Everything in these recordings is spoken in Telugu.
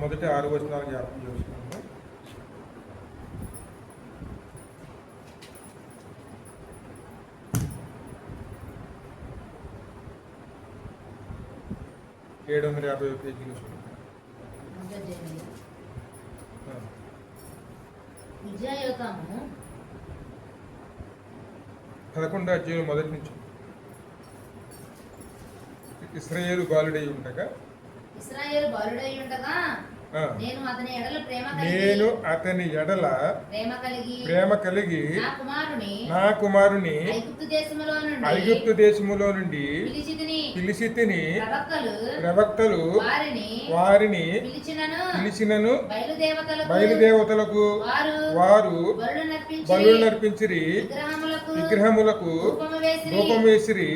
మొదటి 6 వచనాలు జ్ఞాపకం చేసుకున్నాము. ఏడు 750 పేజీలు విజయయోతాము 11వ అధ్యాయం మొదటి నుంచి. ఇశ్రాయేలు బాలుడై ఉండగా నేను అతని ఎడల ప్రేమ కలిగి నా కుమారుని ఐగుప్తు దేశములో నుండి పిలిచితిని. ప్రవక్తలు వారిని పిలిచినను బయలుదేవతలకు వారు బలులు నర్పించిరి, విగ్రహములకు రూపం వేసిరి.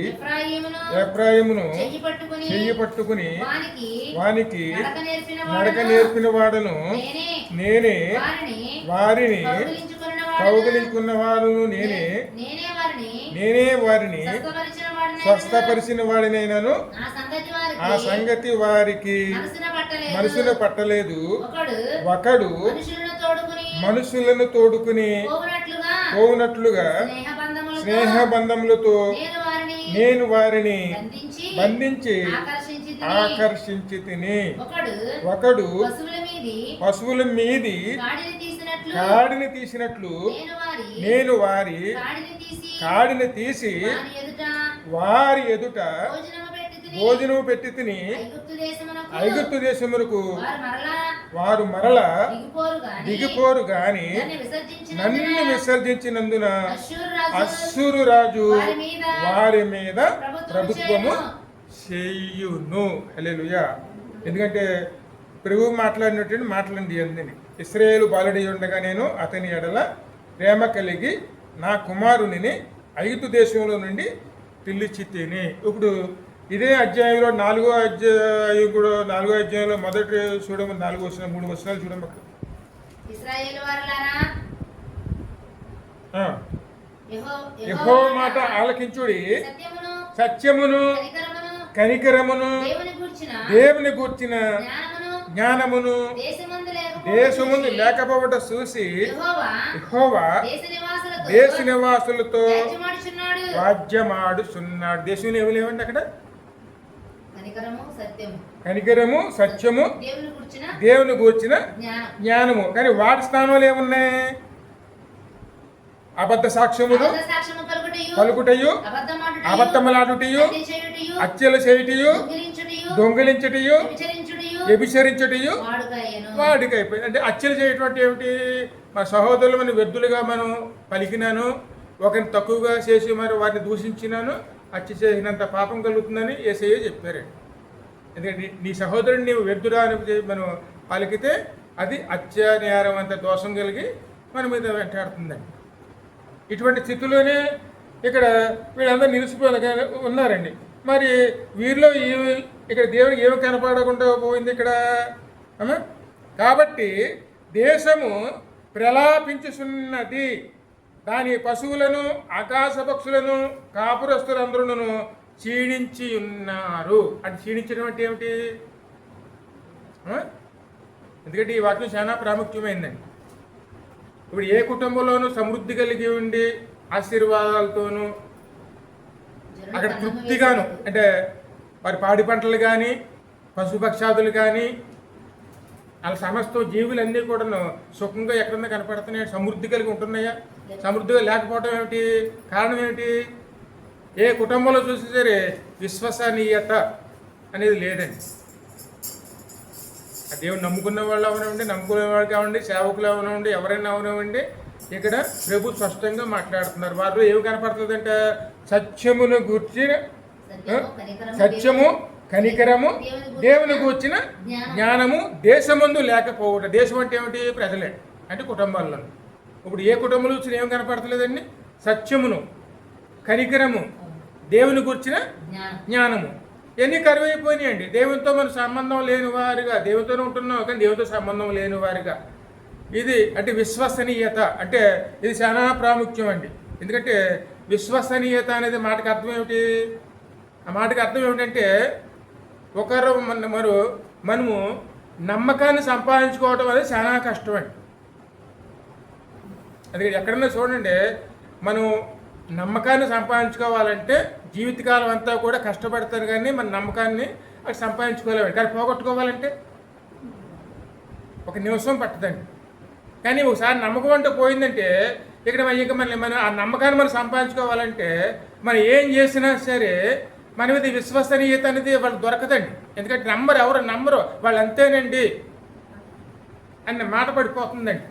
ఎఫ్రాయిమును చెయ్యి పట్టుకుని వానికి నడక నేర్పిన వాడను నేనే, వారిని కౌగిలించుకున్న వాడును నేనే వారిని స్వస్థపరిచిన వాడినైనాను. ఆ సంగతి వారికి మనసున పట్టలేదు. ఒకడు మనుషులను తోడుకుని పోవునట్లుగా స్నేహబంధములతో నేను వారిని బంధించి ఆకర్షించి తిని. ఒకడు పశువుల మీది కాడిని తీసినట్లు నేను వారి కాడిని తీసి వారి ఎదుట భోజనము పెట్టి తిని. ఐగుప్తు దేశమునకు వారు మరలా దిగిపోరు గాని నన్ను విసర్జించినందున అశ్షూరు రాజు వారి మీద ప్రభుత్వము చేయును. హల్లెలూయా. ఎందుకంటే ప్రభువు మాట్లాడినటువంటి మాటలండి అందని. ఇశ్రాయేలు బాలుడై ఉండగా నేను అతని ఎడల ప్రేమ కలిగి నా కుమారుని ఐగుప్తు దేశంలో నుండి పిలిచితిని. ఇప్పుడు ఇదే అధ్యాయంలో 4వ అధ్యాయం కూడా 4వ అధ్యాయంలో మొదటి చూడమని 4 వచనాలు 3 వచనాలు చూడమ్మ. యెహోవా మాట ఆలకించుడి, సత్యమును కనికరమును దేవుని గూర్చిన జ్ఞానమును దేశముందు లేకపోవట చూసి యెహోవా దేశ నివాసులతో రాజ్యమాడుచున్నాడు. దేశంలో ఏమి లేవండి అక్కడ? కనికరము, సత్యము, దేవుని గూర్చిన జ్ఞానము. కానీ వాటి స్థానంలో ఏమున్నాయి? అబద్ధ సాక్ష్యములు పలుకుటయు, అబద్ధములాడుటయు, హత్యలు చేయుటయు, దొంగిలించుటయు, వ్యభిచరించుటయు వాడికైపోయింది. అంటే హత్యలు చేయటువంటి ఏమిటి? మా సహోదరులు మన వ్యర్థులుగా మనం పలికినాను, ఒకరిని తక్కువగా చేసి మరి వారిని దూషించినాను, హత్య చేసినంత పాపం కలుగుతుందని యేసయ్య చెప్పారండి. ఎందుకంటే నీ సహోదరుని నీవు వ్యర్థుడా అని మనం పలికితే అది హత్య నేరం అంత దోషం కలిగి మన మీద వెంటాడుతుందండి. ఇటువంటి స్థితిలోనే ఇక్కడ వీళ్ళందరూ నిలిచిపోయి ఉన్నారండి. మరి వీరిలో ఇక్కడ దేవునికి ఏమి కనపడకుండా పోయింది ఇక్కడ? కాబట్టి దేశము ప్రలాపించుచున్నది, దాని పశువులను ఆకాశ పక్షులను కాపురస్తులందరూ క్షీణించి ఉన్నారు. అది క్షీణించడం అంటే ఏమిటి? ఎందుకంటే ఈ వాక్యం చాలా ప్రాముఖ్యమైందండి. ఇప్పుడు ఏ కుటుంబంలోనూ సమృద్ధి కలిగి ఉండి ఆశీర్వాదాలతోనూ అక్కడ తృప్తిగాను, అంటే వారి పాడి పంటలు కానీ పశుపక్షాదులు కానీ వాళ్ళ సమస్త జీవులన్నీ కూడా సుఖంగా ఎక్కడన్నా కనపడుతున్నాయి, సమృద్ధి కలిగి ఉంటున్నాయా? సమృద్ధిగా లేకపోవడం ఏమిటి? కారణం ఏమిటి? ఏ కుటుంబంలో చూసి సరే విశ్వసనీయత అనేది లేదండి. ఆ దేవుని నమ్ముకున్న వాళ్ళు అవనివ్వండి, నమ్ముకునే వాళ్ళు కావండి, సేవకులు అవనివ్వండి, ఎవరైనా అవనివ్వండి, ఇక్కడ ప్రభు స్పష్టంగా మాట్లాడుతున్నారు. వారిలో ఏమి కనపడుతుందంటే సత్యమును గూర్చిన సత్యము, కనికరము, దేవుని గూర్చిన జ్ఞానము దేశమందు లేకపోవడం. దేశం అంటే ఏమిటి? ప్రజలే, అంటే కుటుంబాల్లో. ఇప్పుడు ఏ కుటుంబంలో వచ్చిన ఏం కనపడతలేదండి? సత్యమును, కనికరము, దేవుని గూర్చిన జ్ఞానము ఇవన్నీ కరువైపోయినాయండి. దేవునితో మన సంబంధం లేని వారిగా, దేవునితోనే ఉంటున్నాం కానీ దేవునితో సంబంధం లేని వారిగా. ఇది అంటే విశ్వసనీయత అంటే ఇది చాలా ప్రాముఖ్యం అండి. ఎందుకంటే విశ్వసనీయత అనేది మాటకి అర్థం ఏమిటి? ఆ మాటకి అర్థం ఏమిటంటే మనము నమ్మకాన్ని సంపాదించుకోవటం అనేది చాలా కష్టం అండి. అది ఎక్కడన్నా చూడండి, మనం నమ్మకాన్ని సంపాదించుకోవాలంటే జీవితకాలం అంతా కూడా కష్టపడతారు, కానీ మన నమ్మకాన్ని అది సంపాదించుకోలేము. కానీ పోగొట్టుకోవాలంటే ఒక నిమిషం పట్టదండి. కానీ ఒకసారి నమ్మకం అంటూ పోయిందంటే ఇక్కడ ఇంకా మనం ఆ నమ్మకాన్ని మనం సంపాదించుకోవాలంటే మనం ఏం చేసినా సరే మన మీద విశ్వసనీయత అనేది వాళ్ళు దొరకదండి. ఎందుకంటే ఎవరు నమ్మరు, వాళ్ళు అంతేనండి అన్న మాట పడిపోతుందండి.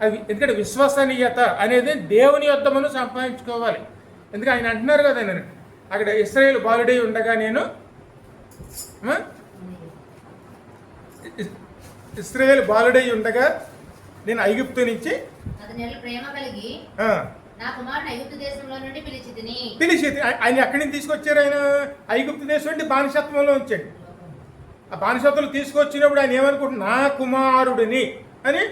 అది ఎందుకంటే విశ్వసనీయత అనేది దేవుని యొద్ద మనం సంపాదించుకోవాలి. ఎందుకంటే ఆయన అంటున్నారు కదా, నేను అక్కడ ఇశ్రాయేలు బాలుడై ఉండగా నేను ఇశ్రాయేలు బాలుడై ఉండగా నేను ఐగుప్తు నుంచి ప్రేమ కలిగి నా కుమారుని ఐగుప్తు దేశంలో నుండి పిలిచి ఆయన ఎక్కడి నుంచి తీసుకొచ్చారు? ఆయన ఐగుప్తు దేశం నుండి బానిసత్వంలో ఉంచాడు. ఆ బానిసత్వంలో తీసుకొచ్చినప్పుడు ఆయన ఏమనుకుంటున్నా, నా కుమారుడిని అని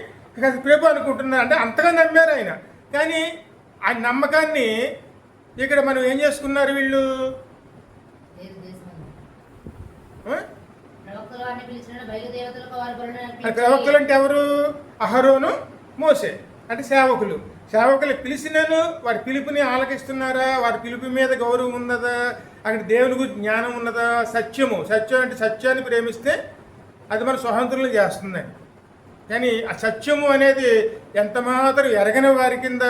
ప్రభు అనుకుంటున్నారు. అంటే అంతగా నమ్మారు ఆయన. కానీ ఆ నమ్మకాన్ని ఇక్కడ మనం ఏం చేసుకున్నారు వీళ్ళు? ప్రవక్తలు అంటే ఎవరు? అహరోను, మోసే అంటే సేవకులు. సేవకులు పిలిచినను వారి పిలుపుని ఆలకిస్తున్నారా? వారి పిలుపు మీద గౌరవం ఉన్నదా? అక్కడ దేవుని గురించి జ్ఞానం ఉన్నదా? సత్యం అంటే సత్యాన్ని ప్రేమిస్తే అది మన స్వతంత్రులు చేస్తుందండి. కానీ ఆ సత్యము అనేది ఎంత మాత్రం ఎరగని వారి కింద,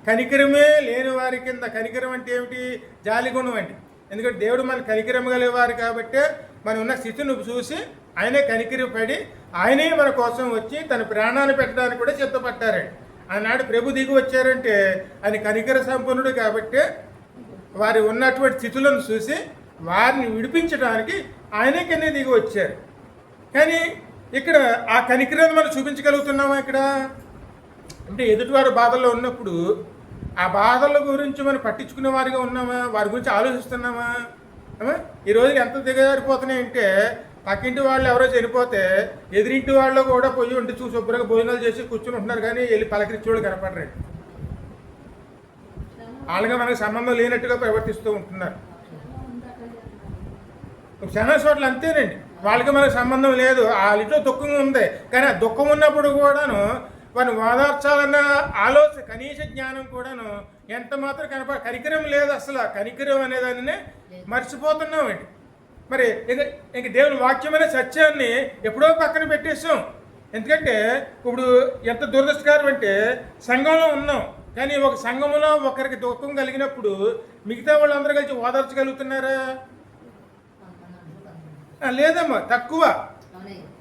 కనికరమే లేని వారి కింద. కనికరం అంటే ఏమిటి? జాలిగుణం అండి. ఎందుకంటే దేవుడు మన కనికరం కలిగేవారు కాబట్టి మనం ఉన్న స్థితిని చూసి ఆయనే కనికరపడి ఆయనే మన కోసం వచ్చి తన ప్రాణాన్ని పెట్టడానికి కూడా సిద్ధపడ్డారండి. ఆనాడు ప్రభు దిగి వచ్చారంటే ఆయన కనికర సంపన్నుడు కాబట్టి వారి ఉన్నటువంటి స్థితులను చూసి వారిని విడిపించడానికి ఆయనే కింద దిగి వచ్చారు. కానీ ఇక్కడ ఆ కనికరాన్ని మనం చూపించగలుగుతున్నామా? ఇక్కడ అంటే ఎదుటివారు బాధల్లో ఉన్నప్పుడు ఆ బాధల గురించి మనం పట్టించుకునే వారిగా ఉన్నామా? వారి గురించి ఆలోచిస్తున్నామా? ఈరోజు ఎంత దిగజారిపోతున్నాయంటే పక్కింటి వాళ్ళు ఎవరో చనిపోతే ఎదురింటి వాళ్ళు కూడా పోయి ఉండి చూసి శుభ్రంగా భోజనాలు చేసి కూర్చుని ఉంటున్నారు, కానీ వెళ్ళి పలకరించి వాళ్ళు కనపడరండి. వాళ్ళగా మనకు సంబంధం లేనట్టుగా ప్రవర్తిస్తూ ఉంటున్నారు. చాలా చోట్ల అంతేనండి. వాళ్ళకి మనకు సంబంధం లేదు, వాళ్ళింట్లో దుఃఖం ఉంది, కానీ ఆ దుఃఖం ఉన్నప్పుడు కూడాను వారిని ఓదార్చాలన్న ఆలోచన, కనీస జ్ఞానం కూడాను ఎంత మాత్రం కనికరం లేదు. అసలు కనికరం అనేదాన్ని మర్చిపోతున్నామండి. మరి ఇంక దేవుని వాక్యమైన సత్యాన్ని ఎప్పుడో పక్కన పెట్టేసాం. ఎందుకంటే ఇప్పుడు ఎంత దురదృష్టకరం అంటే సంఘంలో ఉన్నాం, కానీ ఒక సంఘంలో ఒకరికి దుఃఖం కలిగినప్పుడు మిగతా వాళ్ళందరూ కలిసి ఓదార్చగలుగుతున్నారా? లేదమ్మా, తక్కువ.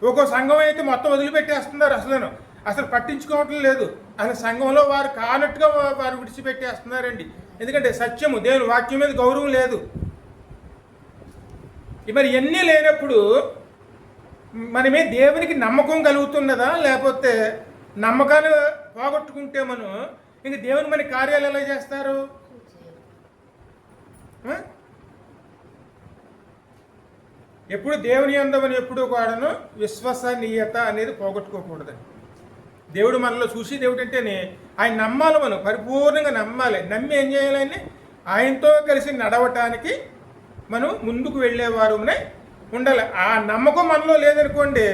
ఒక్కో సంఘం అయితే మొత్తం వదిలిపెట్టేస్తున్నారు, అసలు పట్టించుకోవటం లేదు. అసలు సంఘంలో వారు కానట్టుగా వారు విడిచిపెట్టేస్తున్నారండి. ఎందుకంటే సత్యము దేవుని వాక్యం మీద గౌరవం లేదు. మరి ఎన్ని లేనప్పుడు మనమే దేవునికి నమ్మకం కలుగుతున్నదా? లేకపోతే నమ్మకాన్ని పోగొట్టుకుంటే మనం ఇంక దేవుని మన కార్యాలు ఎలా చేస్తారు? ఎప్పుడు దేవుని యందు ఎప్పుడు కూడాను విశ్వసనీయత అనేది పోగొట్టుకోకూడదండి. దేవుడు మనలో చూసి దేవుడు అంటేనే ఆయన నమ్మాలి, మనం పరిపూర్ణంగా నమ్మాలి. నమ్మి ఏం చేయాలని? ఆయనతో కలిసి నడవటానికి మనం ముందుకు వెళ్ళేవారునే ఉండాలి. ఆ నమ్మకం మనలో లేదనుకోండి,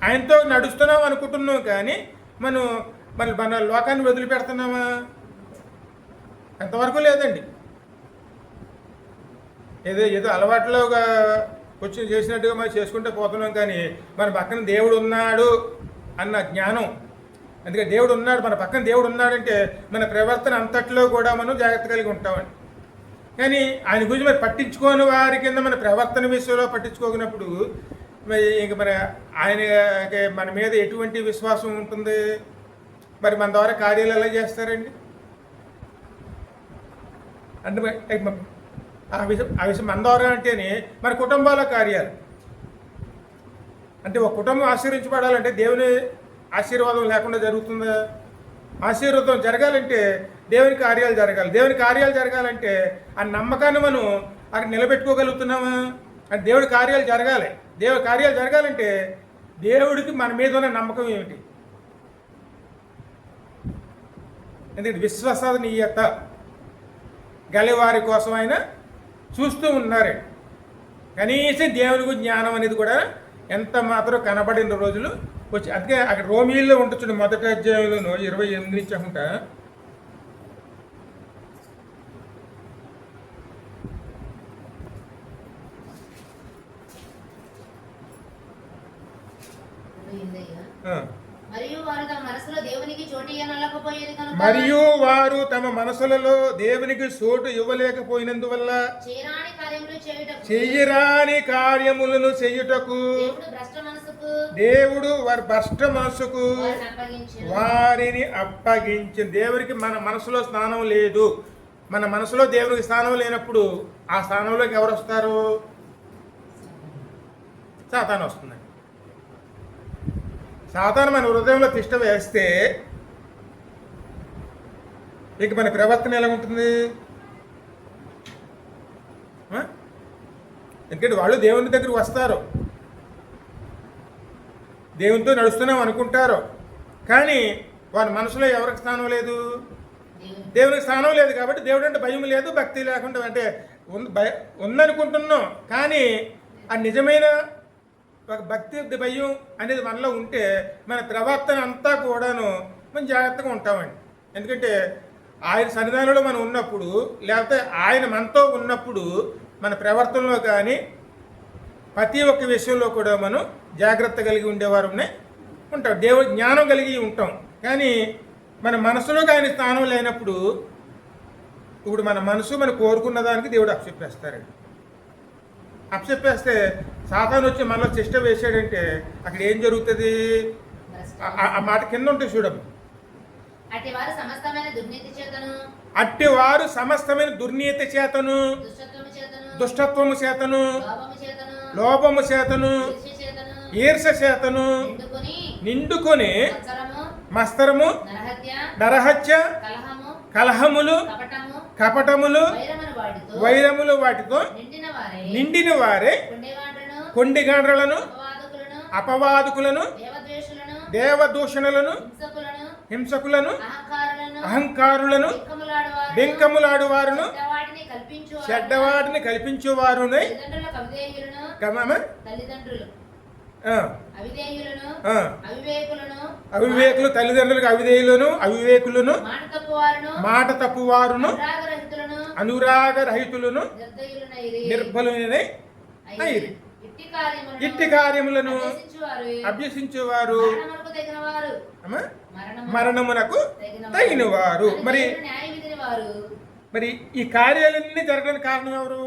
ఆయనతో నడుస్తున్నాం అనుకుంటున్నాం, కానీ మన లోకాన్ని వదిలిపెడుతున్నామా? ఎంతవరకు లేదండి. ఏదో అలవాట్లోగా వచ్చి చేసినట్టుగా మనం చేసుకుంటే పోతున్నాం, కానీ మన పక్కన దేవుడు ఉన్నాడు అన్న జ్ఞానం. అందుకే దేవుడు ఉన్నాడు, మన పక్కన దేవుడు ఉన్నాడంటే మన ప్రవర్తన అంతట్లో కూడా మనం జాగ్రత్త కలిగి ఉంటామండి. కానీ ఆయన గురించి మరి పట్టించుకోని వారి కింద మన ప్రవర్తన విషయంలో పట్టించుకోకున్నప్పుడు ఇంక ఆయనకి మన మీద ఎటువంటి విశ్వాసం ఉంటుంది? మరి మన ద్వారా కార్యాలు ఎలా చేస్తారండి? అంటే ఆ విషయం మన ద్వారా అంటేనే మన కుటుంబాల కార్యాలు. అంటే ఒక కుటుంబం ఆశీర్వించబడాలంటే దేవుని ఆశీర్వాదం లేకుండా జరుగుతుందా? ఆశీర్వాదం జరగాలంటే దేవుని కార్యాలు జరగాలి. దేవుని కార్యాలు జరగాలంటే ఆ నమ్మకాన్ని మనం అక్కడ నిలబెట్టుకోగలుగుతున్నామా? అంటే దేవుడి కార్యాలు జరగాలి. దేవుడి కార్యాలు జరగాలంటే దేవుడికి మన మీద ఉన్న నమ్మకం ఏమిటి? ఎందుకంటే విశ్వసనీయత గలవారి కోసం ఆయన చూస్తూ ఉన్నారు. కనీసం దేవునికి జ్ఞానం అనేది కూడా ఎంత మాత్రం కనబడిన రోజులు వచ్చి. అందుకే అక్కడ రోమిల్లో ఉంటుంది మొదటి అధ్యాయంలోనూ 28 నుంచి అనుకుంటా. మరియు వారు తమ మనసులలో దేవునికి చోటు ఇవ్వలేకపోయినందువల్ల చెయ్యరాని కార్యములను చేయుటకు దేవుడు వారి భ్రష్ట మనసుకు వారిని అప్పగించి. దేవునికి మన మనసులో స్థానం లేదు. మన మనసులో దేవునికి స్థానం లేనప్పుడు ఆ స్థానంలోకి ఎవరు వస్తారు? సాతాను వస్తుంది. సాతాను మన హృదయంలో తిష్ట వేస్తే ఇక మన ప్రవర్తన ఎలా ఉంటుంది? ఎందుకంటే వాళ్ళు దేవుని దగ్గరికి వస్తారు, దేవునితో నడుస్తున్నాం అనుకుంటారు, కానీ వారి మనసులో ఎవరికి స్థానం లేదు? దేవునికి స్థానం లేదు. కాబట్టి దేవుడు అంటే భయం లేదు, భక్తి లేకుండా అంటే ఉందనుకుంటున్నాం, కానీ ఆ నిజమైన ఒక భక్తి భయం అనేది మనలో ఉంటే మన ప్రవర్తన అంతా కూడాను మనం జాగ్రత్తగా ఉంటామండి. ఎందుకంటే ఆయన సన్నిధానంలో మనం ఉన్నప్పుడు, లేకపోతే ఆయన మనతో ఉన్నప్పుడు మన ప్రవర్తనలో కానీ ప్రతి ఒక్క విషయంలో కూడా మనం జాగ్రత్త కలిగి ఉండేవారమే ఉంటాం, దేవుడి జ్ఞానం కలిగి ఉంటాం. కానీ మన మనసులోకి ఆయన స్థానం లేనప్పుడు ఇప్పుడు మన మనసు మనం కోరుకున్న దానికి దేవుడు అప్పచెప్పేస్తారండి. అప్పచెప్పేస్తే సాతాను వచ్చి మనలో చెష్ట వేసాడంటే అక్కడ ఏం జరుగుతుంది? ఆ మాట కింద ఉంటుంది చూడమ్మ. అట్టివారు సమస్తమైన దుర్నీతి చేతను, దుష్టత్వము చేతను, లోపము చేతను, ఈర్ష చేతను నిండుకొని మస్తరము, నరహత్య, కలహములు, కపటములు, వైరములు వాటితో నిండిన వారే కొండిగాండ్రలను, అపవాదుకులను, దేవదూషణలను, హింసకులను, అహంకారులను, బెంకములాడువారును, చెడ్డవాటిని కల్పించువారునై అవివేకులు, తల్లిదండ్రులకు అవిధేయులను, అవివేకులను, మాట తప్పువారును, అనురాగరహితులను, నిర్బలునై ఇట్టి కార్యములను అభ్యసించేవారు మరణమునకు తగినవారు. మరి ఈ కార్యాలన్నీ జరగడానికి కారణం ఎవరు?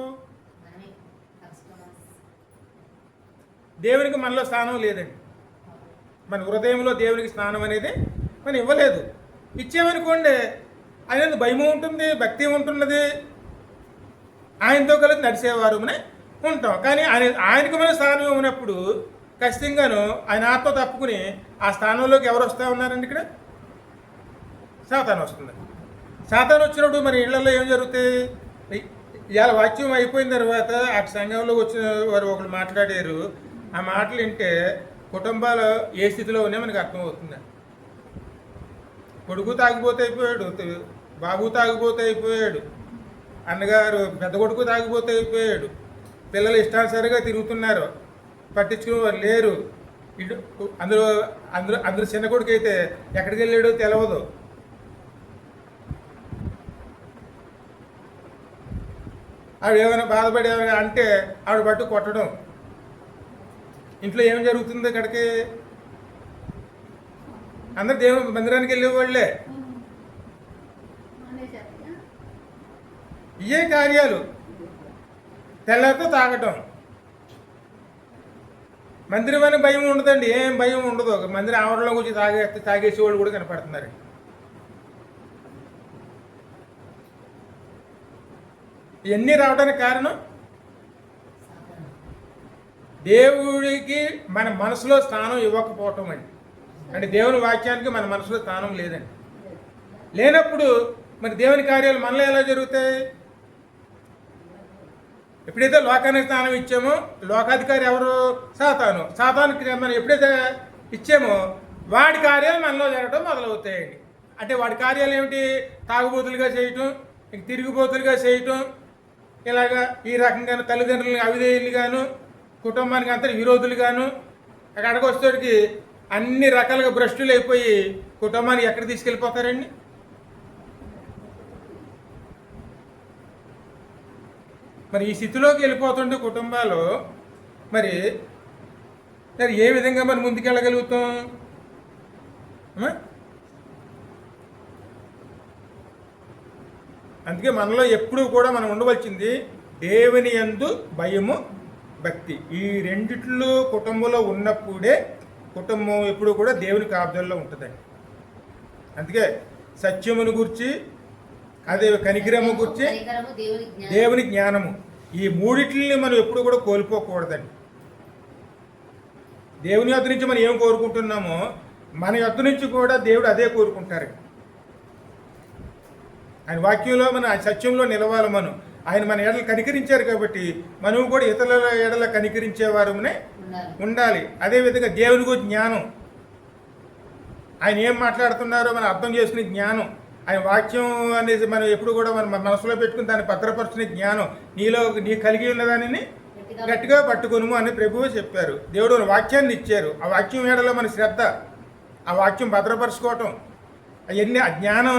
దేవునికి మనలో స్థానం లేదండి. మన హృదయంలో దేవునికి స్థానం అనేది మనం ఇవ్వలేదు. ఇచ్చేమనుకోండి ఆయన భయము ఉంటుంది, భక్తి ఉంటున్నది, ఆయనతో కలిసి నడిచేవారు మనం ఉంటాం. కానీ ఆయనకు మన స్థానం ఉన్నప్పుడు ఖచ్చితంగాను ఆయన ఆత్మ తప్పుకుని ఆ స్థానంలోకి ఎవరు వస్తూ ఉన్నారండి? ఇక్కడ సాతాను వస్తుంది. సాతాను వచ్చినప్పుడు మరి ఇళ్లలో ఏం జరుగుతాయి? ఇవాళ వాక్యం అయిపోయిన తర్వాత ఆ సంఘంలో వచ్చిన వారు ఒకరు మాట్లాడారు. ఆ మాటలు వింటే కుటుంబాలు ఏ స్థితిలో ఉన్నాయో మనకు అర్థమవుతుంది. కొడుకు తాగిపోతే అయిపోయాడు, బాబు తాగిపోతే అయిపోయాడు, అన్నగారు పెద్ద కొడుకు తాగిపోతే అయిపోయాడు, పిల్లలు ఇష్టానుసారిగా తిరుగుతున్నారు, పట్టించుకునే వారు లేరు. ఇటు అందరూ చిన్న కొడుకు అయితే ఎక్కడికి వెళ్ళాడో తెలవదు. ఆవిడ ఏమైనా బాధపడి ఏమైనా అంటే ఆవిడ పట్టు కొట్టడం. ఇంట్లో ఏం జరుగుతుంది? ఇక్కడికి అందరు దేవుని మందిరానికి వెళ్ళేవాళ్ళే. ఇవే కార్యాలు. తెల్లతో తాగటం. మందిరం అని భయం ఉండదండి, ఏం భయం ఉండదు. మందిరం ఆవరణలో వచ్చి తాగేసేవాళ్ళు కూడా కనపడుతున్నారు. ఇవన్నీ రావడానికి కారణం దేవుడికి మన మనసులో స్థానం ఇవ్వకపోవటం అండి. అంటే దేవుని వాక్యానికి మన మనసులో స్థానం లేదండి. లేనప్పుడు మరి దేవుని కార్యాలు మనలో ఎలా జరుగుతాయి? ఎప్పుడైతే లోకానికి స్థానం ఇచ్చామో, లోకాధికారి ఎవరు? సాతానుకి మనం ఎప్పుడైతే ఇచ్చామో వాడి కార్యాలు మనలో జరగడం మొదలవుతాయండి. అంటే వాడి కార్యాలు ఏమిటి? తాగుబోతులుగా చేయటం, తిరిగిపోతులుగా చేయటం, ఇలాగా ఈ రకంగా తల్లిదండ్రులను అవిధేయులుగాను, కుటుంబానికి అంతా విరోధులుగాను, అక్కడికి వచ్చేటికి అన్ని రకాలుగా భ్రష్టులు అయిపోయి కుటుంబాన్ని ఎక్కడ తీసుకెళ్ళిపోతారండి? మరి ఈ స్థితిలోకి వెళ్ళిపోతుంటే కుటుంబాలు మరి ఏ విధంగా మనం ముందుకెళ్ళగలుగుతాం? అందుకే మనలో ఎప్పుడూ కూడా మనం ఉండవలసింది దేవుని యందు భయము, భక్తి. ఈ రెండిట్లో కుటుంబంలో ఉన్నప్పుడే కుటుంబం ఎప్పుడు కూడా దేవుని కాపుదల్లో ఉంటుందండి. అందుకే సత్యమును గురించి, అదే కనికరము గురించి, దేవుని జ్ఞానము, ఈ మూడిట్లని మనం ఎప్పుడు కూడా కోల్పోకూడదండి. దేవుని యొద్ద నుంచి మనం ఏం కోరుకుంటున్నామో మన యొద్ద నుంచి కూడా దేవుడు అదే కోరుకుంటారు. ఆయన వాక్యంలో మన సత్యంలో నిలవాలి. ఆయన మన ఎడలు కనికరించారు కాబట్టి మనం కూడా ఇతరుల ఎడల కనికరించేవారునే ఉండాలి. అదేవిధంగా దేవుని గురించి జ్ఞానం, ఆయన ఏం మాట్లాడుతున్నారో మనం అర్థం చేసుకునే జ్ఞానం, ఆయన వాక్యం అనేది మనం ఎప్పుడు కూడా మన మనసులో పెట్టుకుని దాన్ని భద్రపరుచుకునే జ్ఞానం, నీ కలిగి ఉన్నదానిని గట్టిగా పట్టుకొనుము అని ప్రభువు చెప్పారు. దేవుడు వాక్యాన్ని ఇచ్చారు. ఆ వాక్యం ఏడలో మన శ్రద్ధ, ఆ వాక్యం భద్రపరుచుకోవటం, అవన్నీ ఆ జ్ఞానం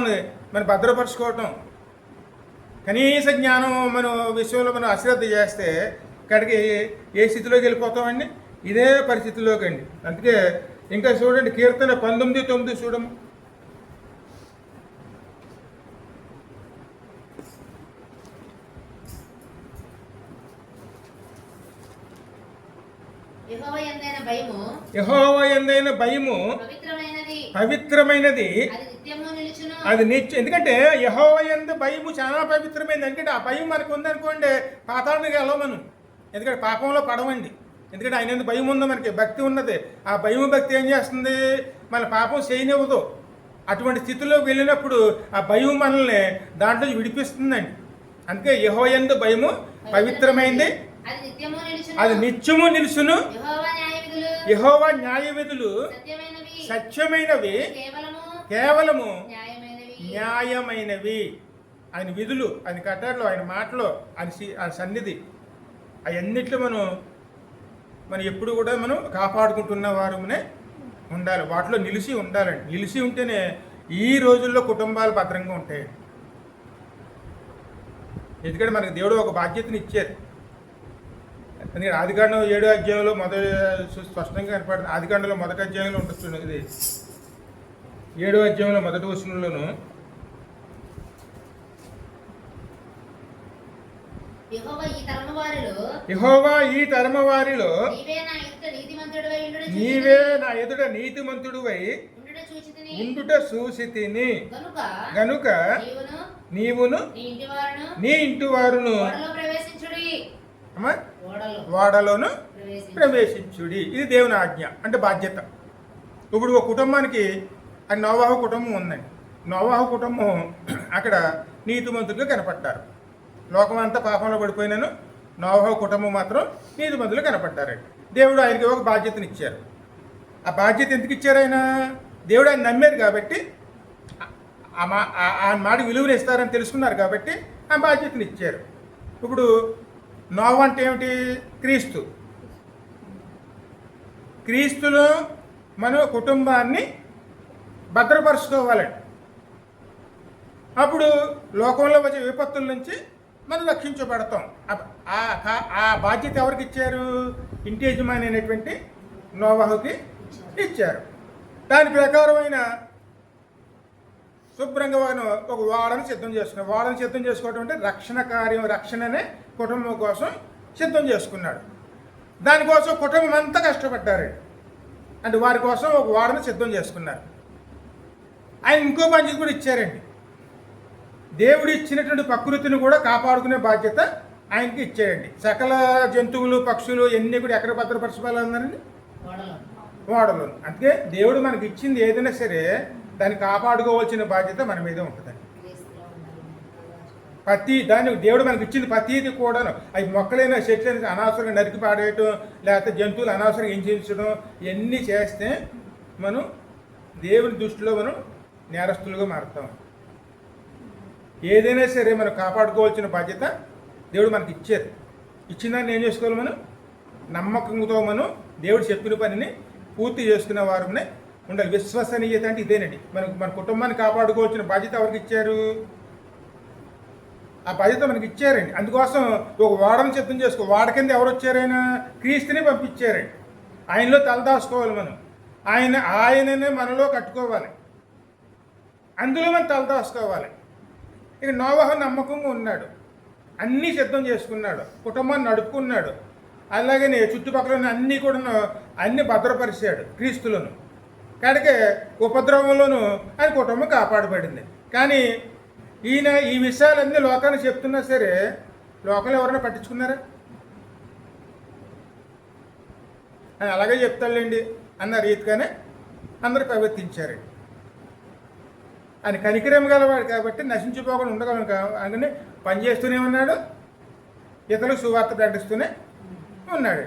మనం భద్రపరుచుకోవటం. కనీస జ్ఞానం మన విషయంలో మనం అశ్రద్ధ చేస్తే ఇక్కడికి ఏ స్థితిలోకి వెళ్ళిపోతామండి? ఇదే పరిస్థితిలోకి అండి. అందుకే ఇంకా చూడండి, కీర్తన 19:9 చూడము. యెహోవా యందైన భయము పవిత్రమైనది, అది నిత్యం. ఎందుకంటే యెహోవా యందు భయము చాలా పవిత్రమైనది. ఎందుకంటే ఆ భయం మనకు ఉందనుకోండి, పాతాళానికి వెళ్ళం మనం. ఎందుకంటే పాపంలో పడవండి. ఎందుకంటే ఆయన ఎందుకు భయం ఉందో, మనకి భక్తి ఉన్నది. ఆ భయం భక్తి ఏం చేస్తుంది? మన పాపం చేయనివ్వదు. అటువంటి స్థితిలోకి వెళ్ళినప్పుడు ఆ భయం మనల్ని దాంట్లో విడిపిస్తుందండి. అందుకే యెహోవా యందు భయము పవిత్రమైంది, అది నిత్యము నిలుసును. యెహోవా న్యాయ విధులు సత్యమైనవి, కేవలము న్యాయమైనవి. ఆయన విధులు, ఆయన కట్టడలు, ఆయన మాటలు, ఆయన సన్నిధి, అవన్నిట్లో మనం ఎప్పుడు కూడా మనం కాపాడుకుంటున్న వారమునే ఉండాలి. వాటిలో నిలిచి ఉండాలండి. నిలిచి ఉంటేనే ఈ రోజుల్లో కుటుంబాలు భద్రంగా ఉంటాయి. ఎందుకంటే మనకు దేవుడు ఒక బాధ్యతను ఇచ్చారు. అందుకని ఆదికాండం 7వ అధ్యాయంలో స్పష్టంగా కనపడుతుంది. ఆదికాండంలో 1వ అధ్యాయంలో ఉంటుంది. ఇది 7వ అధ్యాయంలో 1వ వచనంలోను, యెహోవా ఈ తరము వారిలో నీవే నా ఎదుట నీతిమంతుడివై ఉండుట చూసితిని గనుక నీవును నీ ఇంటి వారును వాడలోను ప్రవేశించుడి. ఇది దేవుని ఆజ్ఞ, అంటే బాధ్యత. ఇప్పుడు ఒక కుటుంబానికి అది నోవాహు కుటుంబం ఉందండి. నోవాహు కుటుంబం అక్కడ నీతిమంతులుగా కనపడ్డారు. లోకం అంతా పాపంలో పడిపోయినాను, నోవాహు కుటుంబం మాత్రం నీతిమంతులు కనపడ్డారండి. దేవుడు ఆయనకి ఒక బాధ్యతను ఇచ్చారు. ఆ బాధ్యత ఎందుకు ఇచ్చారు? దేవుడు ఆయన నమ్మారు కాబట్టి, ఆయన మాట విలువను ఇస్తారని తెలుసుకున్నారు కాబట్టి ఆ బాధ్యతను ఇచ్చారు. ఇప్పుడు నోవా అంటే ఏమిటి? క్రీస్తు. క్రీస్తులో మన కుటుంబాన్ని భద్రపరుచుకోవాలండి. అప్పుడు లోకంలో వచ్చే విపత్తుల నుంచి మనం రక్షించబడతాం. ఆ బాధ్యత ఎవరికి ఇచ్చారు? ఇంటి యజమాని అయినటువంటి నోవాహుకి ఇచ్చారు. దాని ప్రకారమైన శుభ్రంగా ఒక వాడని సిద్ధం చేసుకున్నాడు. వాడని సిద్ధం చేసుకోవడం అంటే రక్షణ కార్యం, రక్షణనే కుటుంబం కోసం సిద్ధం చేసుకున్నాడు. దానికోసం కుటుంబం అంతా కష్టపడ్డారు. అంటే వారి కోసం ఒక వాడని సిద్ధం చేసుకున్నారు. ఆయన ఇంకో బాధ్యత కూడా ఇచ్చారండి. దేవుడు ఇచ్చినటువంటి ప్రకృతిని కూడా కాపాడుకునే బాధ్యత ఆయనకి ఇచ్చారండి. సకల జంతువులు, పక్షులు ఎన్ని కూడా ఎక్కడ భద్రపరచుకోవాలన్నారండి? ఓడలో. అందుకే దేవుడు మనకి ఇచ్చింది ఏదైనా సరే దాన్ని కాపాడుకోవాల్సిన బాధ్యత మన మీద ఉంటుందండి. దాన్ని దేవుడు మనకి ఇచ్చింది ప్రతిది కూడాను, అవి మొక్కలైనా చెట్లైనా అనవసరంగా నరికి పాడేయటం, లేకపోతే జంతువులు అనవసరంగా హింసించడం, ఇవన్నీ చేస్తే మనం దేవుని దృష్టిలో మనం నేరస్తులుగా మారుతాం. ఏదైనా సరే మనం కాపాడుకోవాల్సిన బాధ్యత దేవుడు మనకి ఇచ్చారు. ఇచ్చిందాన్ని ఏం చేసుకోవాలి? మనం నమ్మకంతో మనం దేవుడు చెప్పిన పనిని పూర్తి చేసుకునే వారునే ఉండాలి. విశ్వసనీయత అంటే ఇదేనండి. మన కుటుంబాన్ని కాపాడుకోవాల్సిన బాధ్యత ఎవరికి ఇచ్చారు? ఆ బాధ్యత మనకి ఇచ్చారండి. అందుకోసం ఒక వాడని సిద్ధం చేసుకో. వాడ కింద ఎవరు వచ్చారైనా? క్రీస్తుని పంపించారండి. ఆయనలో తలదాసుకోవాలి మనం. ఆయననే మనలో కట్టుకోవాలి, అందులో మనం తలదాసుకోవాలి. ఇక నోవహు నమ్మకంగా ఉన్నాడు, అన్నీ సిద్ధం చేసుకున్నాడు, కుటుంబాన్ని నడుపుకున్నాడు. అలాగనే చుట్టుపక్కల అన్నీ కూడా అన్నీ భద్రపరిచాడు క్రీస్తులను. కాడికే ఉపద్రవంలోనూ ఆయన కుటుంబం కాపాడబడింది. కానీ ఈయన ఈ విషయాలన్నీ లోకానికి చెప్తున్నా సరే లోకంలో ఎవరైనా పట్టించుకున్నారా? ఆయన అలాగే చెప్తాడులేండి అన్న రీతిగానే అందరూ ప్రవర్తించారు. ఆయన కనికరం గలవాడు కాబట్టి నశించిపోకుండా ఉండగలను. అందుకని పనిచేస్తూనే ఉన్నాడు, ఇతరులకు సువార్త ప్రకటిస్తూనే ఉన్నాడు.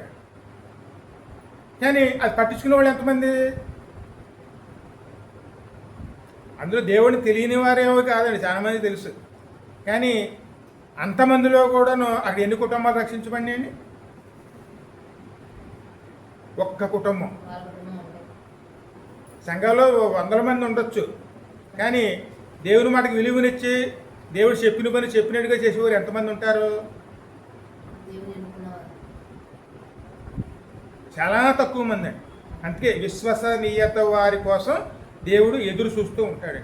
కానీ అది పట్టించుకునే వాళ్ళు ఎంతమంది? అందులో దేవుడిని తెలియని వారేమో కాదండి, చాలామంది తెలుసు. కానీ అంతమందిలో కూడాను అక్కడ ఎన్ని కుటుంబాలు రక్షించబడినాయండి? ఒక్క కుటుంబం. సంఘంలో 100 మంది ఉండొచ్చు, కానీ దేవుని మాటకి విలువనిచ్చి దేవుడు చెప్పిన పని చెప్పినట్టుగా చేసేవారు ఎంతమంది ఉంటారు? చాలా తక్కువ మంది అండి. అందుకే విశ్వసనీయత వారి కోసం దేవుడు ఎదురు చూస్తూ ఉంటాడు.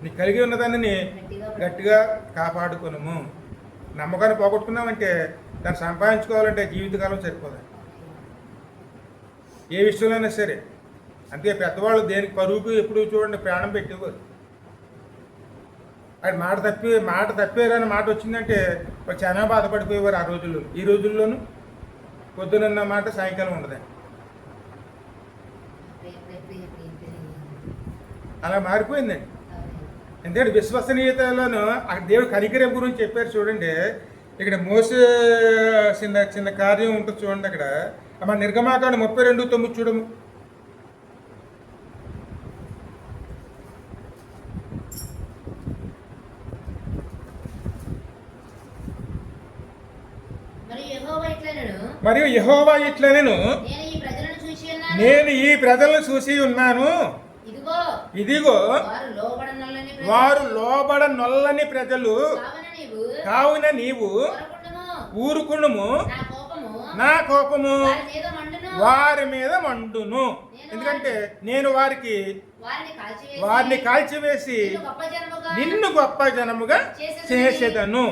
నీకు కలిగి ఉన్నదాన్ని గట్టిగా కాపాడుకున్నాము. నమ్మకాన్ని పోగొట్టుకున్నామంటే దాన్ని సంపాదించుకోవాలంటే జీవితకాలం సరిపోదు, ఏ విషయంలోనైనా సరే. అందుకే పెద్దవాళ్ళు దేనికి పరుగుకు ఎప్పుడు చూడండి ప్రాణం పెట్టేవారు. అది మాట తప్పేరని మాట వచ్చిందంటే వాళ్ళు చాలా బాధపడిపోయేవారు ఆ రోజుల్లో. ఈ రోజుల్లోనూ పొద్దునన్న మాట సాయంకాలం ఉండదండి. అలా మారిపోయిందండి. ఎందుకంటే విశ్వసనీయతలోనూ అక్కడ దేవుడు కనికరం గురించి చెప్పారు చూడండి. ఇక్కడ మోసే చిన్న కార్యం ఉంటుంది చూడండి. అక్కడ మన నిర్గమాకాండం 32:9 చూడము. మరియు యెహోవా ఇట్లనెను, నేను ఈ ప్రజలను చూసి ఉన్నాను. ఇదిగో వారు లోబడనొల్లని ప్రజలు, కావున నీవు ఊరుకునుము, నా కోపము వారి మీద మండును. ఎందుకంటే నేను వారిని కాల్చివేసి నిన్ను గొప్ప జనముగా చేసేదను.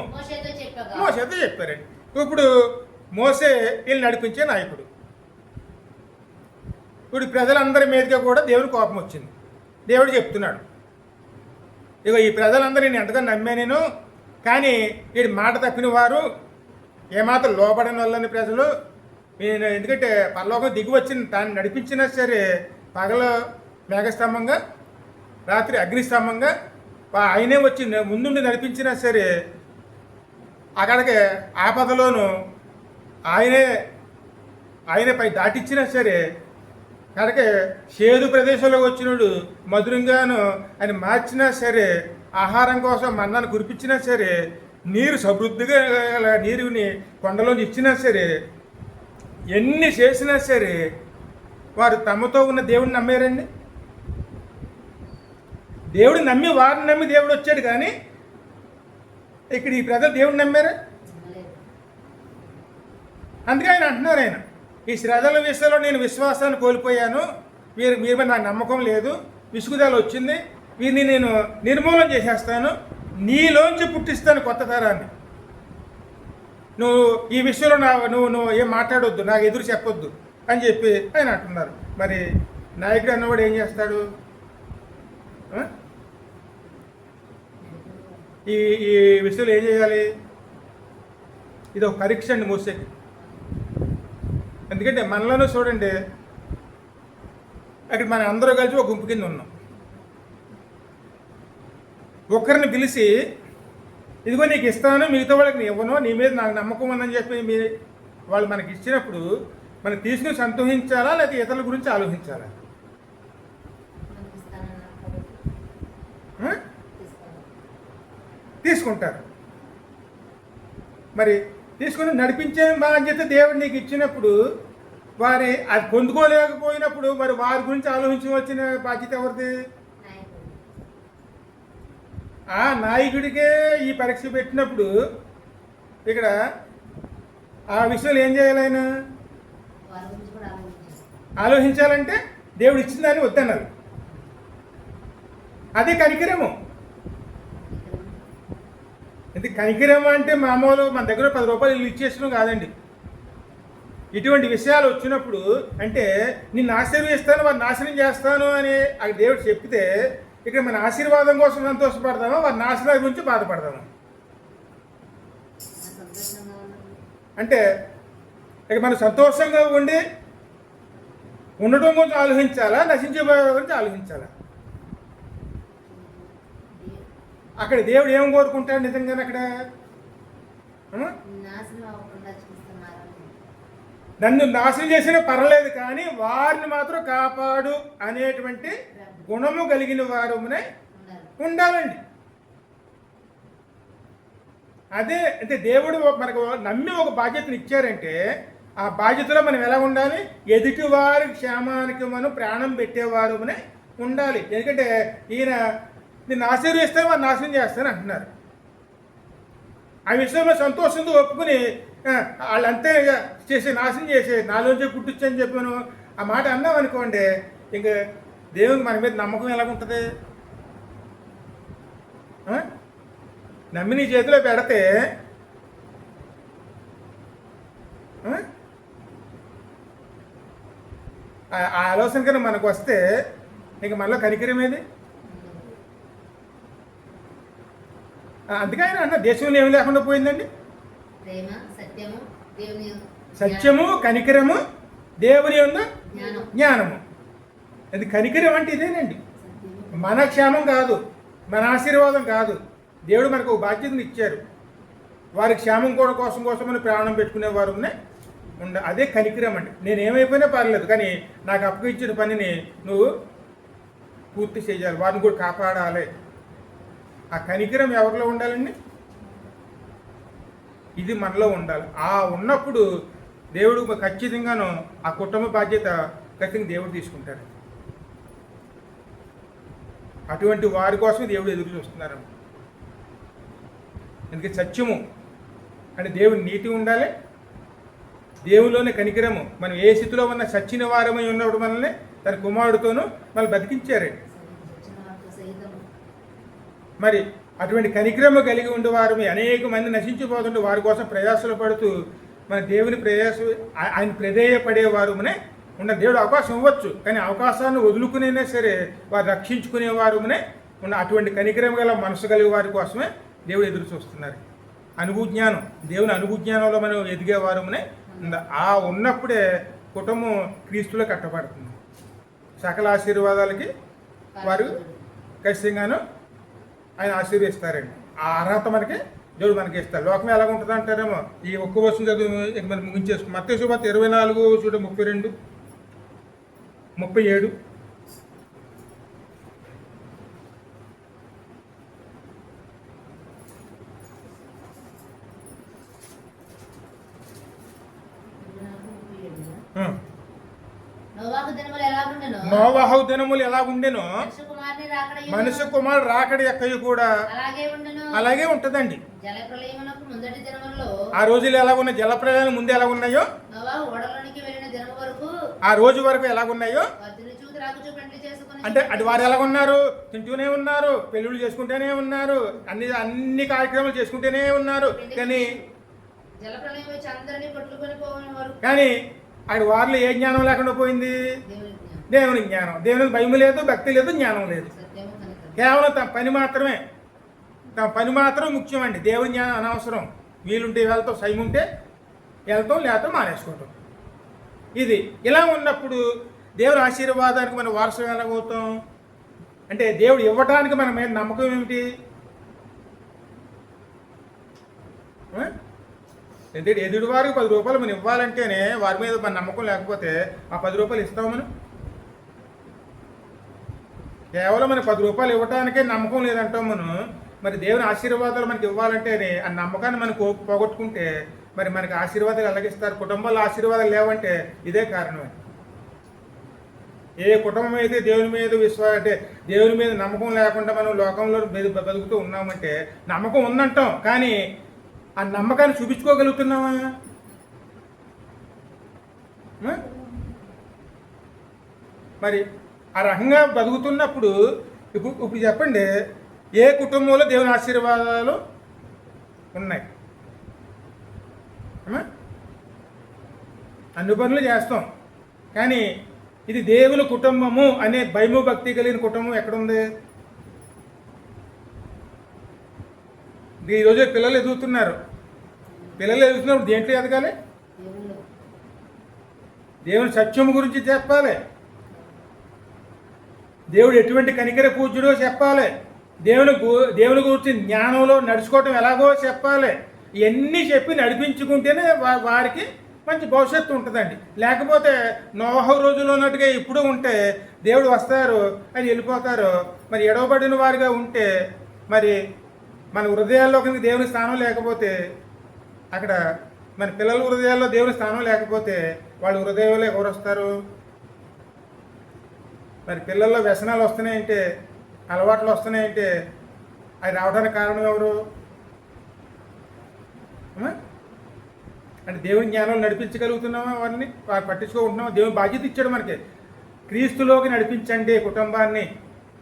మోసేతో చెప్పారండి. ఇప్పుడు మోసే వీళ్ళు నడిపించే నాయకుడు. ఇప్పుడు ప్రజలందరి మీదుగా కూడా దేవుని కోపం వచ్చింది. దేవుడు చెప్తున్నాడు, ఇగో ఈ ప్రజలందరూ నేను ఎంతగా నమ్మే నేను, కానీ వీడి మాట తప్పిన వారు, ఏమాత్రం లోబడని వాళ్ళని ప్రజలు. నేను ఎందుకంటే పరలోకం దిగి వచ్చిన దాన్ని నడిపించినా సరే పగలు మేఘస్తంభంగా రాత్రి అగ్నిస్తంభంగా ఆయనే వచ్చి ముందుండి నడిపించినా సరే అక్కడికి ఆపదలోను ఆయనే పై దాటిచ్చినా సరే కనుక చేదు ప్రదేశంలోకి వచ్చినప్పుడు మధురంగాను ఆయన మార్చినా సరే, ఆహారం కోసం మన్నాను కురిపించినా సరే, నీరు సమృద్ధిగా నీరుని కొండలోని ఇచ్చినా సరే, ఎన్ని చేసినా సరే వారు తమతో ఉన్న దేవుడిని నమ్మారండి. దేవుడు నమ్మి వారిని నమ్మి దేవుడు వచ్చాడు, కానీ ఇక్కడ ఈ ప్రజలు దేవుడిని నమ్మారా? అందుకే ఆయన అంటున్నారు, ఆయన ఈ శ్రద్ధల విషయంలో నేను విశ్వాసాన్ని కోల్పోయాను, మీరు నాకు నమ్మకం లేదు, విసుగుదల వచ్చింది, వీరిని నేను నిర్మూలన చేసేస్తాను, నీలోంచి పుట్టిస్తాను కొత్త తరాన్ని. నువ్వు ఈ విషయంలో నువ్వు ఏం మాట్లాడొద్దు, నాకు ఎదురు చెప్పొద్దు అని చెప్పి ఆయన అంటున్నారు. మరి నాయకుడు అన్నవాడు ఏం చేస్తాడు? ఈ విషయంలో ఏం చేయాలి? ఇది ఒక పరీక్ష అండి మోసేకి. ఎందుకంటే మనలోనూ చూడండి, అక్కడ మనం అందరూ కలిసి ఒక గుంపు కింద ఉన్నాం. ఒకరిని పిలిచి ఇదిగో నీకు ఇస్తాను, మిగతా వాళ్ళకి నీ ఇవ్వను, నీ మీద నాకు నమ్మకం ఉందని చెప్పి వాళ్ళు మనకి ఇచ్చినప్పుడు మనం తీసుకుని సంతోషించాలా, లేకపోతే ఇతరుల గురించి ఆలోచించాలా? తీసుకుంటారు. మరి తీసుకుని నడిపించే బాధ్యత దేవుడు నీకు ఇచ్చినప్పుడు వారి అది పొందుకోలేకపోయినప్పుడు మరి వారి గురించి ఆలోచించవలసిన బాధ్యత ఎవరిది? ఆ నాయకుడికే ఈ పరీక్ష పెట్టినప్పుడు ఇక్కడ ఆ విషయంలో ఏం చేయాలి? ఆయన ఆలోచించాలంటే దేవుడు ఇచ్చిన దాన్ని వద్దన్నారు. అదే కనికరము. ఇది కనికరము అంటే మామూలు మన దగ్గర 10 రూపాయలు ఇల్లు ఇచ్చేసడం కాదండి. ఇటువంటి విషయాలు వచ్చినప్పుడు అంటే నిన్ను ఆశీర్వదిస్తాను వారిని నాశనం చేస్తాను అని ఆ దేవుడు చెప్తే ఇక్కడ మన ఆశీర్వాదం కోసం సంతోషపడతామా వారి నాశనం గురించి బాధపడతామా? అంటే ఇక మనం సంతోషంగా ఉండి ఉండటం గురించి ఆలోచించాలా, నశించిపోయే గురించి ఆలోచించాలా? అక్కడ దేవుడు ఏం కోరుకుంటాడు నిజంగానే? అక్కడ నన్ను నాశనం చేసినా పర్లేదు కానీ వారిని మాత్రం కాపాడు అనేటువంటి గుణము కలిగిన వారునే ఉండాలండి. అదే అంటే దేవుడు మనకు నమ్మి ఒక బాధ్యతను ఇచ్చారంటే ఆ బాధ్యతలో మనం ఎలా ఉండాలి? ఎదుటి వారి క్షేమానికి మనం ప్రాణం పెట్టేవారునే ఉండాలి. ఎందుకంటే ఈయన నిన్ను ఆశీర్వదిస్తాను వారిని నాశనం చేస్తాను అంటున్నారు. ఆ విషయంలో సంతోషంతో ఒప్పుకుని వాళ్ళంతే చేసి నాశనం చేసే నాలోంచి పుట్టించని చెప్పాను ఆ మాట అన్నాం అనుకోండి, ఇంక దేవునికి మన మీద నమ్మకం ఎలాగుంటుంది? నమ్మి నీ చేతిలో పెడితే ఆ ఆలోచన కన్నా మనకు వస్తే ఇంక మనలో కనికరం ఏది? అందుకే ఆయన అన్న దేశంలో ఏమి లేకుండా పోయిందండి. సత్యము కనికరము దేవుని యొక్క జ్ఞానము. అది కనికరం అంటే ఇదేనండి. మన క్షేమం కాదు, మన ఆశీర్వాదం కాదు. దేవుడు మనకు ఒక బాధ్యతను ఇచ్చారు. వారి క్షేమం కూడా కోసం మనం ప్రాణం పెట్టుకునేవారు అదే కనికరం అండి. నేను ఏమైపోయినా పర్లేదు కానీ నాకు అప్పగించిన పనిని నువ్వు పూర్తి చేయాలి, వారిని కూడా కాపాడాలి. ఆ కనికరం ఎవరిలో ఉండాలండి? ఇది మనలో ఉండాలి. ఆ ఉన్నప్పుడు దేవుడు ఖచ్చితంగాను ఆ కుటుంబ బాధ్యత ఖచ్చితంగా దేవుడు తీసుకుంటారు. అటువంటి వారి కోసమే దేవుడు ఎదురు చూస్తున్నారు. ఎందుకంటే సత్యము అంటే దేవుని నీతి ఉండాలి, దేవులోనే కనికరము. మనం ఏ స్థితిలో ఉన్న సచ్చిన వారమై ఉన్నప్పుడు మనల్ని తన కుమారుడితోనూ మనల్ని బతికించారండి. మరి అటువంటి కనికరము కలిగి ఉండేవారు అనేక మంది నశించిపోతుంటే వారి కోసం ప్రయాసలు పడుతూ మన దేవుని ఆయన ప్రధేయపడేవారునే ఉన్న దేవుడు అవకాశం ఇవ్వచ్చు, కానీ అవకాశాన్ని వదులుకునేనా సరే వారు రక్షించుకునేవారునే ఉన్న అటువంటి కనికరం గల మనసు కలిగే వారి కోసమే దేవుడు ఎదురు చూస్తున్నారు. అనుభూజ్ఞానం, దేవుని అనుభూజ్ఞానంలో మనం ఎదిగేవారునే ఆ ఉన్నప్పుడే కుటుంబం క్రీస్తులో కట్టబడుతుంది. సకల ఆశీర్వాదాలకి వారు ఖచ్చితంగాను ఆయన ఆశీర్వదిస్తారండి. ఆ అర్హత మనకి దేవుడు మనకి ఇస్తారు. లోకం ఎలా ఉంటుంది అంటారేమో. ఈ ఒక్క వస్తువు చదువు ఇక మనం ముగించేసుకున్నాం. మత్తయి సువార్త 24 చూడ 32 37 నోవాహు దినములు ఎలా ఉండెనో మనుష్య కుమారుడు రాకడ ఎక్కయు కూడా అలాగే ఉంటదండి. ఆ రోజులు ఎలా ఉన్నాయి, జలప్రలయాలు ముందు ఎలా ఉన్నాయో ఆ రోజు వరకు ఎలా ఉన్నాయో అంటే అటు వారు ఎలా ఉన్నారు, తింటూనే ఉన్నారు, పెళ్ళిళ్ళు చేసుకుంటూనే ఉన్నారు, అన్ని కార్యక్రమాలు చేసుకుంటూనే ఉన్నారు. కానీ అక్కడ వారిలో ఏ జ్ఞానం లేకుండా పోయింది? దేవుని జ్ఞానం. దేవునికి భయం లేదు, భక్తి లేదు, జ్ఞానం లేదు. కేవలం తమ పని మాత్రమే, తమ పని మాత్రం ముఖ్యమండి. దేవుని జ్ఞానం అనవసరం. వీలుంటే వెళ్తాం, సైమ్ ఉంటే వెళ్తాం, లేకపోతే మానేసుకోవటం. ఇది ఇలా ఉన్నప్పుడు దేవుని ఆశీర్వాదానికి మనం వారసులు ఎలాగవుతాం అంటే దేవుడు ఇవ్వటానికి మన మీద నమ్మకం ఏమిటి? ఎందుకంటే ఎదుటి వారికి 10 రూపాయలు మనం ఇవ్వాలంటేనే వారి మీద మన నమ్మకం లేకపోతే ఆ 10 రూపాయలు ఇస్తాం మనం. కేవలం మన 10 రూపాయలు ఇవ్వటానికే నమ్మకం లేదంటాం మనం. మరి దేవుని ఆశీర్వాదాలు మనకి ఇవ్వాలంటేనే ఆ నమ్మకాన్ని మనం పోగొట్టుకుంటే మరి మనకి ఆశీర్వాదాలు ఎలాగిస్తారు? కుటుంబాల్లో ఆశీర్వాదాలు లేవంటే ఇదే కారణమే. ఏ కుటుంబం అయితే దేవుని మీద అంటే దేవుని మీద నమ్మకం లేకుండా మనం లోకంలో బతుకుతూ ఉన్నామంటే, నమ్మకం ఉందంటాం కానీ ఆ నమ్మకాన్ని చూపించుకోగలుగుతున్నామా? మరి ఆ రకంగా బతుకుతున్నప్పుడు ఇప్పుడు చెప్పండి, ఏ కుటుంబంలో దేవుని ఆశీర్వాదాలు ఉన్నాయి? అన్ని పనులు చేస్తాం కానీ ఇది దేవుని కుటుంబము అనే భయము భక్తి కలిగిన కుటుంబం ఎక్కడుంది? ఈరోజు పిల్లలు ఎదుగుతున్నారు. పిల్లలు ఎదుగుతున్నప్పుడు దేంట్లో ఎదగాలి? దేవుని సత్యము గురించి చెప్పాలి, దేవుడు ఎటువంటి కనికర పూజ్యుడో చెప్పాలి, దేవుని గురించి జ్ఞానంలో నడుచుకోవటం ఎలాగో చెప్పాలి. ఇవన్నీ చెప్పి నడిపించుకుంటేనే వారికి మంచి భవిష్యత్తు ఉంటుందండి. లేకపోతే నోహ రోజుల్లో ఉన్నట్టుగా ఇప్పుడు ఉంటే దేవుడు వస్తారు అని వెళ్ళిపోతారు. మరి ఎడవబడిన వారిగా ఉంటే, మరి మన హృదయాల్లో కనుక దేవుని స్థానం లేకపోతే, అక్కడ మన పిల్లల హృదయాల్లో దేవుని స్థానం లేకపోతే వాళ్ళ హృదయంలో ఎవరు వస్తారు? మరి పిల్లల్లో వ్యసనాలు వస్తున్నాయంటే, అలవాట్లు వస్తున్నాయంటే అవి రావడానికి కారణం ఎవరు? అంటే దేవుని జ్ఞానం నడిపించగలుగుతున్నామా? వారిని పట్టించుకుంటున్నామా? దేవుని బాధ్యత ఇచ్చాడు మనకి. క్రీస్తులోకి నడిపించండి కుటుంబాన్ని,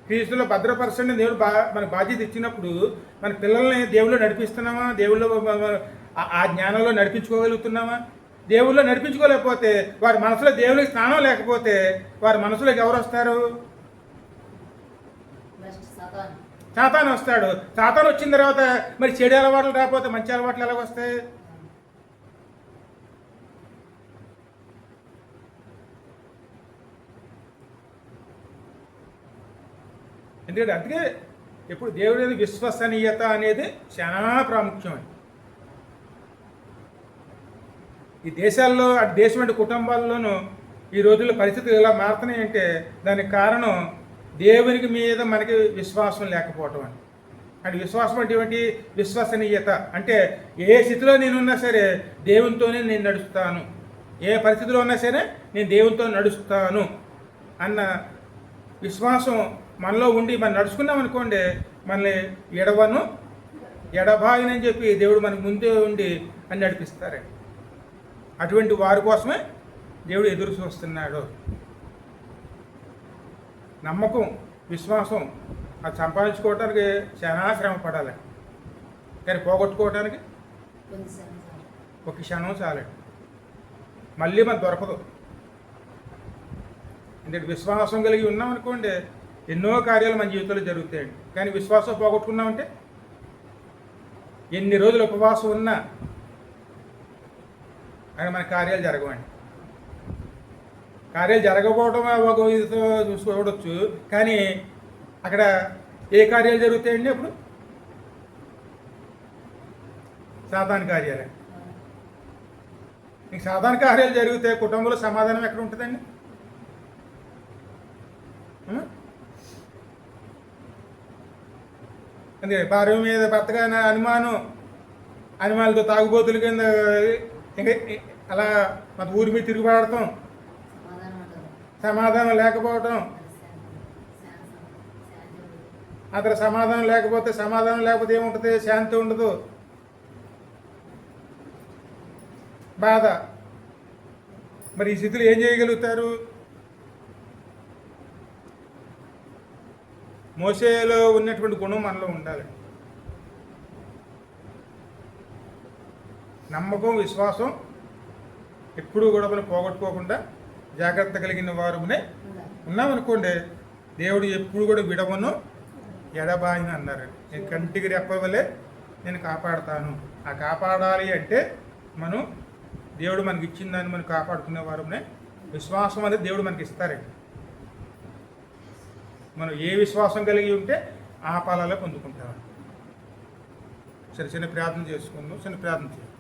క్రీస్తులో భద్రపరచండి దేవుడు మనకు బాధ్యత ఇచ్చినప్పుడు మన పిల్లల్ని దేవుళ్ళు నడిపిస్తున్నామా? దేవుళ్ళు ఆ జ్ఞానంలో నడిపించుకోగలుగుతున్నామా? దేవుళ్ళు నడిపించుకోలేకపోతే, వారి మనసులో దేవునికి స్థానం లేకపోతే వారి మనసులోకి ఎవరు వస్తారు? సాతాను వస్తాడు. సాతాను వచ్చిన తర్వాత మరి చెడు అలవాట్లు రాకపోతే మంచి అలవాట్లు ఎలాగ వస్తాయి? ఎందుకంటే అందుకే ఇప్పుడు దేవుడి విశ్వసనీయత అనేది చాలా ప్రాముఖ్యమైనది. ఈ దేశాల్లో దేశం అంటే కుటుంబాల్లోనూ ఈ రోజుల్లో పరిస్థితులు ఎలా మారుతున్నాయంటే దానికి కారణం దేవునికి మీద మనకి విశ్వాసం లేకపోవటం అని. అంటే విశ్వాసం అంటే ఏమిటి? విశ్వసనీయత అంటే ఏ స్థితిలో నేనున్నా సరే దేవునితోనే నేను నడుస్తాను, ఏ పరిస్థితిలో ఉన్నా సరే నేను దేవునితో నడుస్తాను అన్న విశ్వాసం మనలో ఉండి మనం నడుచుకున్నాం అనుకోండి, మనల్ని ఎడబాయినని చెప్పి దేవుడు మనకు ముందే ఉండి అని నడిపిస్తారు. అటువంటి వారి కోసమే దేవుడు ఎదురు చూస్తున్నాడు. నమ్మకం, విశ్వాసం అది సంపాదించుకోవడానికి చాలా శ్రమ పడాలి, కానీ పోగొట్టుకోవడానికి ఒక క్షణం చాలండి, మళ్ళీ మనకు దొరకదు. ఎందుకంటే విశ్వాసం కలిగి ఉన్నామనుకోండి ఎన్నో కార్యాలు మన జీవితంలో జరుగుతాయండి. కానీ విశ్వాసం పోగొట్టుకున్నామంటే ఎన్ని రోజులు ఉపవాసం ఉన్నా అక్కడ మన కార్యాలు జరగవండి. కార్యాలు జరగకపోవడం ఒక ఇదితో చూసుకోవచ్చు, కానీ అక్కడ ఏ కార్యాలు జరుగుతాయండి? అప్పుడు సాధారణ కార్యాలే. ఇంక సాధారణ కార్యాలు జరిగితే కుటుంబంలో సమాధానం ఎక్కడ ఉంటుందండి? అందుకే భార్య మీద భర్తగా అనుమానాలతో తాగుబోతుల కింద ఇంకా అలా మన ఊరి మీద తిరుగుబాడటం, సమాధానం లేకపోవటం. అతను సమాధానం లేకపోతే ఏముంటుంది? శాంతి ఉండదు, బాధ. మరి ఈ స్థితిలో ఏం చేయగలుగుతారు? మోసేలో ఉన్నటువంటి గుణం మనలో ఉండాలి. నమ్మకం, విశ్వాసం ఎప్పుడూ కూడా మనం పోగొట్టుకోకుండా జాగ్రత్త కలిగిన వారునే ఉన్నామనుకోండి, దేవుడు ఎప్పుడు కూడా విడవను ఎడబాయిని అన్నారు. నేను కంటికి రెప్పవలే నేను కాపాడుతాను. ఆ కాపాడాలి అంటే మనం దేవుడు మనకి ఇచ్చిన దాన్ని మనం కాపాడుకునే వారునే. విశ్వాసం అనేది దేవుడు మనకి ఇస్తారండి. మనం ఏ విశ్వాసం కలిగి ఉంటే ఆ ఫలాలే పొందుకుంటాం. సరే, చిన్న ప్రార్థన చేసుకుందాం. చిన్న ప్రార్థన చేయాలి.